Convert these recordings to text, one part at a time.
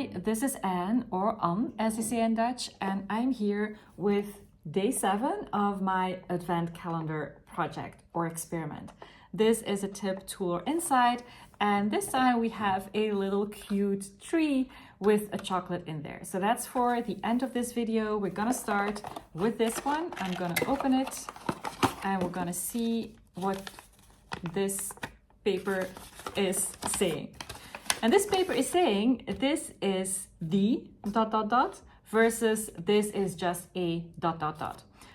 Hi, this is Anne, or Anne as they say in Dutch, and I'm here with day 7 of my Advent Calendar project or experiment. This is a tip, tool, or insight, and this time we have a little cute tree with a chocolate in there. So that's for the end of this video. We're gonna start with this one. I'm gonna open it and we're gonna see what this paper is saying. And this paper is saying this is the ... versus this is just a ...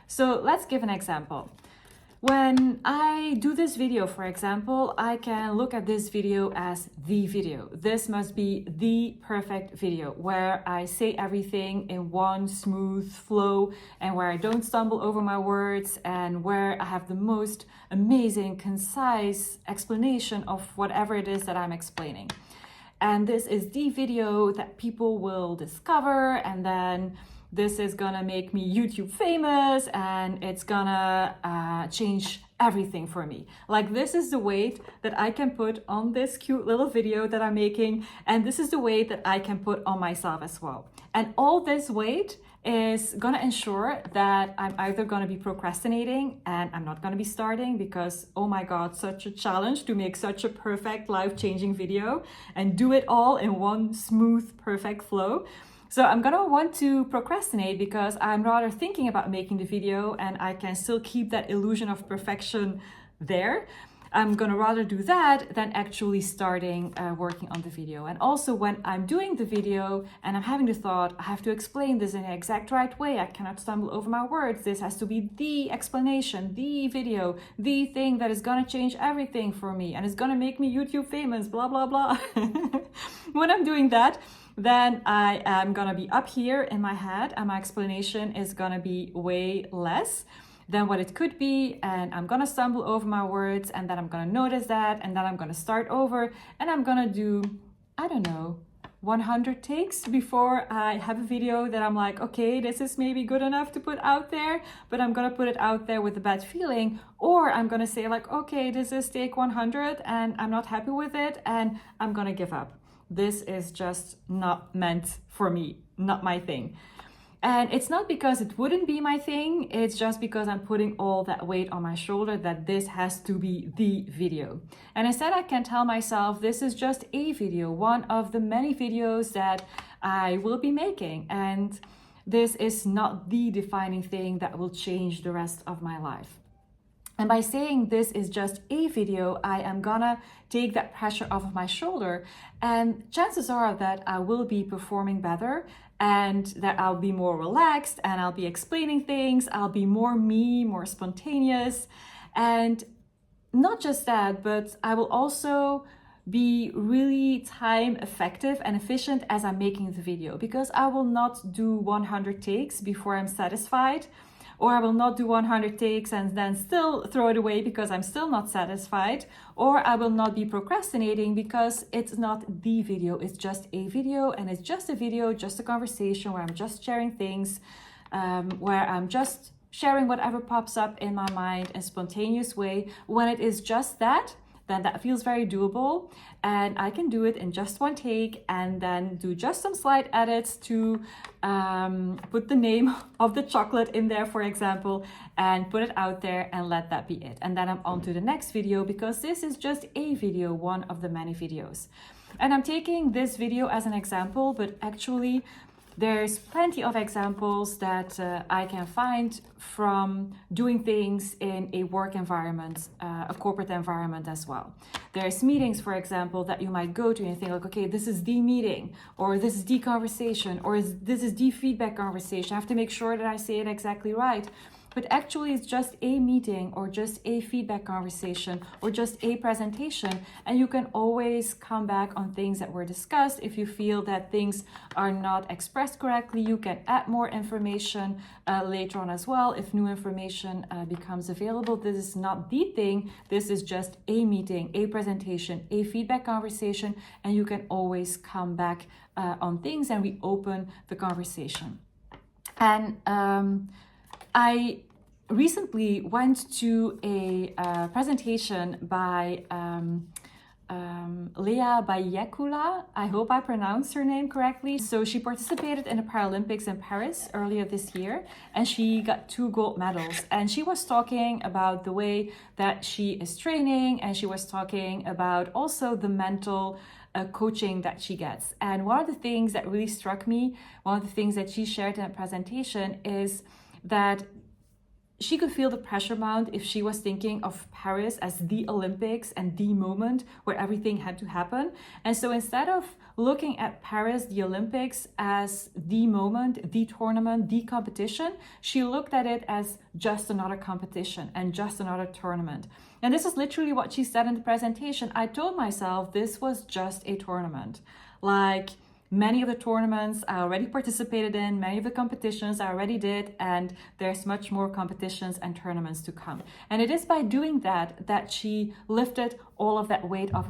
So let's give an example. When I do this video, for example, I can look at this video as the video. This must be the perfect video where I say everything in one smooth flow and where I don't stumble over my words and where I have the most amazing, concise explanation of whatever it is that I'm explaining. And this is the video that people will discover, and then this is gonna make me YouTube famous, and it's gonna change everything for me. Like, this is the weight that I can put on this cute little video that I'm making, and this is the weight that I can put on myself as well. And all this weight is gonna ensure that I'm either gonna be procrastinating and I'm not gonna be starting because, oh my God, such a challenge to make such a perfect, life-changing video and do it all in one smooth, perfect flow. So I'm gonna want to procrastinate because I'm rather thinking about making the video and I can still keep that illusion of perfection there. I'm gonna rather do that than actually starting working on the video. And also when I'm doing the video and I'm having the thought, I have to explain this in the exact right way, I cannot stumble over my words, this has to be the explanation, the video, the thing that is gonna change everything for me and is gonna make me YouTube famous, blah, blah, blah. When I'm doing that, then I am gonna be up here in my head and my explanation is gonna be way less than what it could be, and I'm gonna stumble over my words, and then I'm gonna notice that, and then I'm gonna start over, and I'm gonna do, I don't know, 100 takes before I have a video that I'm like, okay, this is maybe good enough to put out there, but I'm gonna put it out there with a bad feeling, or I'm gonna say like, okay, this is take 100 and I'm not happy with it and I'm gonna give up. This is just not meant for me, not my thing. And it's not because it wouldn't be my thing, it's just because I'm putting all that weight on my shoulder that this has to be the video. And instead I can tell myself this is just a video, one of the many videos that I will be making. And this is not the defining thing that will change the rest of my life. And by saying this is just a video, I am gonna take that pressure off of my shoulder, and chances are that I will be performing better and that I'll be more relaxed and I'll be explaining things, I'll be more me, more spontaneous. And not just that, but I will also be really time effective and efficient as I'm making the video, because I will not do 100 takes before I'm satisfied, or I will not do 100 takes and then still throw it away because I'm still not satisfied, or I will not be procrastinating because it's not the video, it's just a video, and it's just a video, just a conversation where I'm just sharing things, where I'm just sharing whatever pops up in my mind in a spontaneous way. When it is just that, then that feels very doable, and I can do it in just one take and then do just some slight edits to put the name of the chocolate in there, for example, and put it out there and let that be it. And then I'm on to the next video because this is just a video, one of the many videos. And I'm taking this video as an example, but actually there's plenty of examples that I can find from doing things in a work environment, a corporate environment as well. There's meetings, for example, that you might go to and think like, okay, this is the meeting, or this is the conversation, or this is the feedback conversation. I have to make sure that I say it exactly right. But actually it's just a meeting or just a feedback conversation or just a presentation, and you can always come back on things that were discussed. If you feel that things are not expressed correctly, you can add more information later on as well if new information becomes available. This is not the thing, this is just a meeting, a presentation, a feedback conversation, and you can always come back on things and reopen the conversation. And I recently went to a presentation by Léa Bayekula. I hope I pronounced her name correctly. So she participated in the Paralympics in Paris earlier this year, and she got 2 gold medals. And she was talking about the way that she is training, and she was talking about also the mental coaching that she gets. And one of the things that really struck me, one of the things that she shared in a presentation, is that she could feel the pressure mount if she was thinking of Paris as the Olympics and the moment where everything had to happen. And so instead of looking at Paris, the Olympics, as the moment, the tournament, the competition, she looked at it as just another competition and just another tournament. And this is literally what she said in the presentation. I told myself this was just a tournament. Like, many of the tournaments I already participated in, many of the competitions I already did, and there's much more competitions and tournaments to come. And it is by doing that that she lifted all of that weight off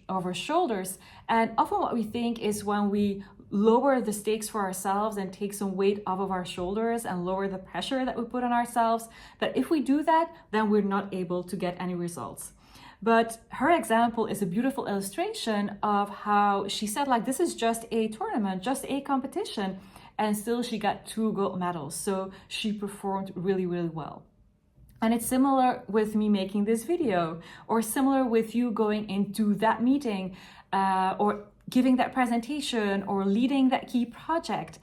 of her shoulders. And often what we think is when we lower the stakes for ourselves and take some weight off of our shoulders and lower the pressure that we put on ourselves, that if we do that, then we're not able to get any results. But her example is a beautiful illustration of how she said, like, this is just a tournament, just a competition, and still she got 2 gold medals. So she performed really, really well. And it's similar with me making this video, or similar with you going into that meeting, or giving that presentation, or leading that key project.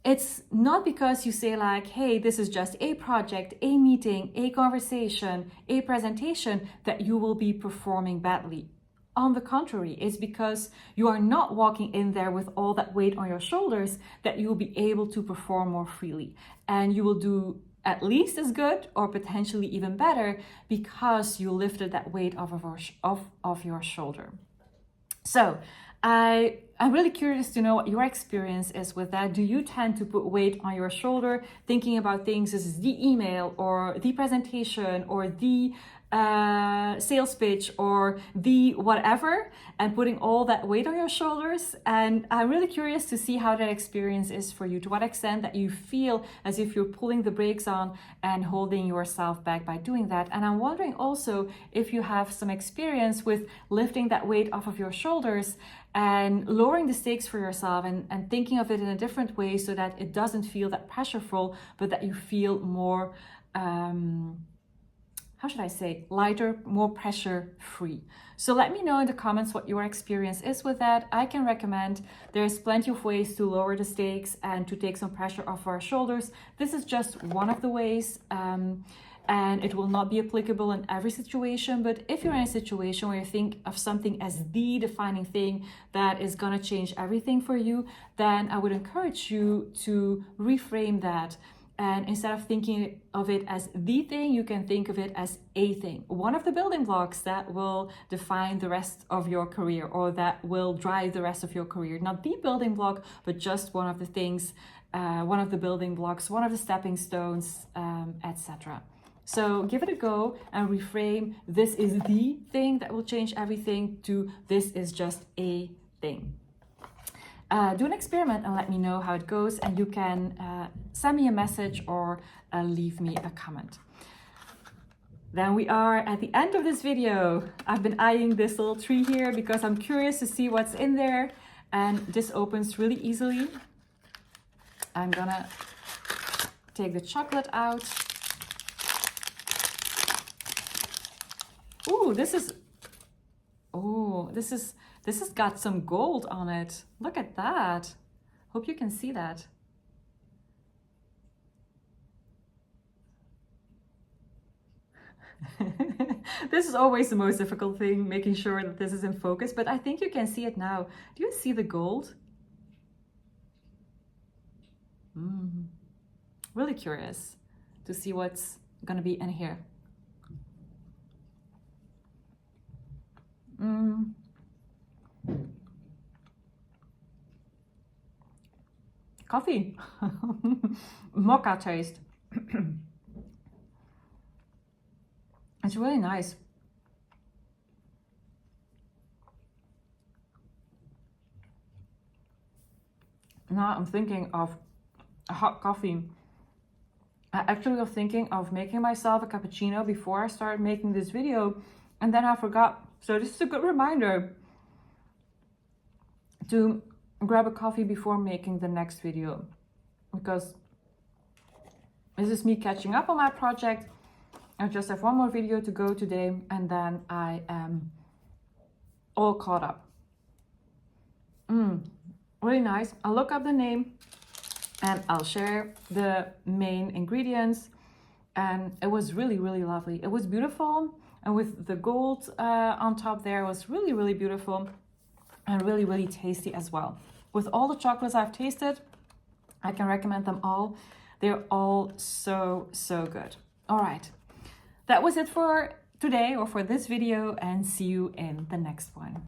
It's not because you say like, hey, this is just a project, a meeting, a conversation, a presentation, that you will be performing badly. On the contrary, it's because you are not walking in there with all that weight on your shoulders that you will be able to perform more freely. And you will do at least as good or potentially even better because you lifted that weight off of your shoulder. So I'm really curious to know what your experience is with that. Do you tend to put weight on your shoulder, thinking about things as the email or the presentation or the sales pitch or the whatever, and putting all that weight on your shoulders? And I'm really curious to see how that experience is for you, to what extent that you feel as if you're pulling the brakes on and holding yourself back by doing that. And I'm wondering also if you have some experience with lifting that weight off of your shoulders and lowering the stakes for yourself and thinking of it in a different way so that it doesn't feel that pressureful, but that you feel more, how should I say, lighter, more pressure free. So let me know in the comments what your experience is with that. I can recommend there's plenty of ways to lower the stakes and to take some pressure off our shoulders. This is just one of the ways. And it will not be applicable in every situation, but if you're in a situation where you think of something as the defining thing that is gonna change everything for you, then I would encourage you to reframe that. And instead of thinking of it as the thing, you can think of it as a thing. One of the building blocks that will define the rest of your career, or that will drive the rest of your career. Not the building block, but just one of the things, one of the building blocks, one of the stepping stones, etc. So give it a go and reframe this is the thing that will change everything to this is just a thing. Do an experiment and let me know how it goes, and you can send me a message or leave me a comment. Then we are at the end of this video. I've been eyeing this little tree here because I'm curious to see what's in there, and this opens really easily. I'm gonna take the chocolate out. Ooh, this has got some gold on it. Look at that. Hope you can see that. This is always the most difficult thing, making sure that this is in focus, but I think you can see it now. Do you see the gold? Really curious to see what's gonna be in here. Coffee. Mocha taste. It's really nice. Now I'm thinking of a hot coffee. I actually was thinking of making myself a cappuccino before I started making this video, and then I forgot So this is a good reminder to grab a coffee before making the next video, because this is me catching up on my project. I just have one more video to go today, and then I am all caught up. Really nice. I'll look up the name and I'll share the main ingredients. And it was really, really lovely. It was beautiful. And with the gold on top there, it was really, really beautiful and really, really tasty as well. With all the chocolates I've tasted, I can recommend them all. They're all so, so good. All right. That was it for today or for this video, and see you in the next one.